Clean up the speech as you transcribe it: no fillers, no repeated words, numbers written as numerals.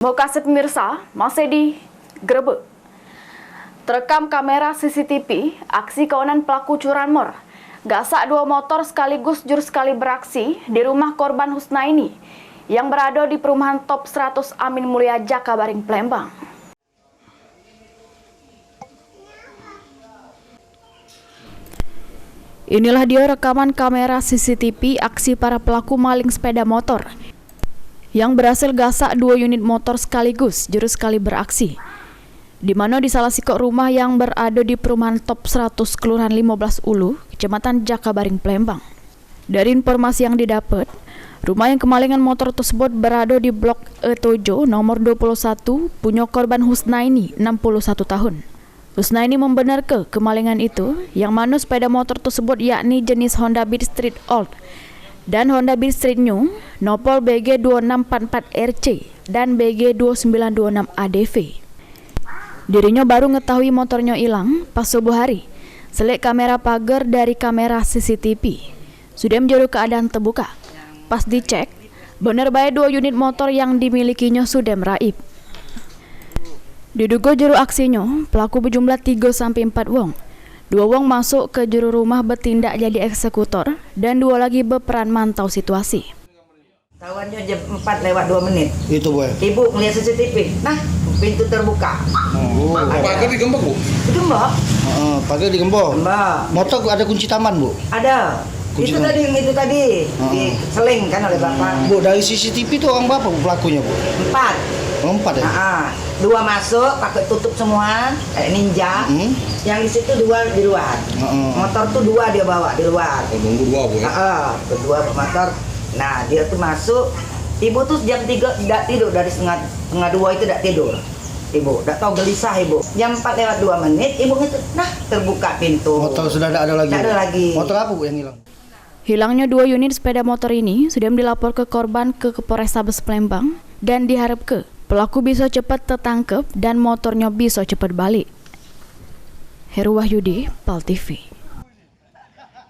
Lokasi pemirsa masih digerebek. Terekam kamera CCTV, aksi kawanan pelaku curanmor. Gasak dua motor sekaligus jurus sekali beraksi di rumah korban Husnaini yang berada di perumahan Top 100 Amin Mulia Jakabaring, Palembang. Inilah dia rekaman kamera CCTV aksi para pelaku maling sepeda motor yang berhasil gasak dua unit motor sekaligus jurus sekali beraksi, di mana di salah sikok rumah yang berada di perumahan Top 100 Kelurahan 15 Ulu, Kecamatan Jakabaring, Palembang. Dari informasi yang didapat, rumah yang kemalingan motor tersebut berada di Blok E7 nomor 21 punya korban Husnaini 61 tahun. Husnaini membenarkan kemalingan itu, yang mana sepeda motor tersebut yakni jenis Honda Beat Street Old dan Honda Beat Street New, Nopol BG 2644 RC dan BG 2926 ADV. Dirinya baru mengetahui motornya hilang pas subuh hari. Selik kamera pagar dari kamera CCTV sudah menjadi keadaan terbuka. Pas dicek, benar baik dua unit motor yang dimilikinya sudah meraib. Diduga juru aksinya, pelaku berjumlah 3-4 wong. 2 wong masuk ke juru rumah bertindak jadi eksekutor dan 2 lagi berperan mantau situasi. Tahuannya jam 4:02. Itu boy. Ibu melihat CCTV. Nah, pintu terbuka. Pagar digembok, Bu? Digembok? Pagar digembok. Gembok. Motor ada kunci taman, Bu? Ada. Kunci itu taman. tadi, diseling kan oleh Bapak. Bu, dari CCTV itu orang berapa Bu pelakunya, Bu? 4. 4 ya? 2 masuk pakai tutup semua kayak ninja. Yang di situ 2 di luar. Motor tuh 2 dia bawa di luar. Oh, nunggu 2, Bu ya? Kedua motor. Nah, dia tuh masuk. Ibu tuh jam 3 tidak tidur, dari setengah 2 itu tidak tidur. Ibu, tidak tahu gelisah ibu. Jam 4:02, ibu itu, nah terbuka pintu. Motor sudah tidak ada lagi. Tidak ada lagi. Motor apa Bu yang hilang? Hilangnya 2 unit sepeda motor ini sudah dilapor ke korban ke Polrestabes Palembang dan diharapkan pelaku bisa cepat tertangkap dan motornya bisa cepat balik. Heru Wahyudi, PAL TV.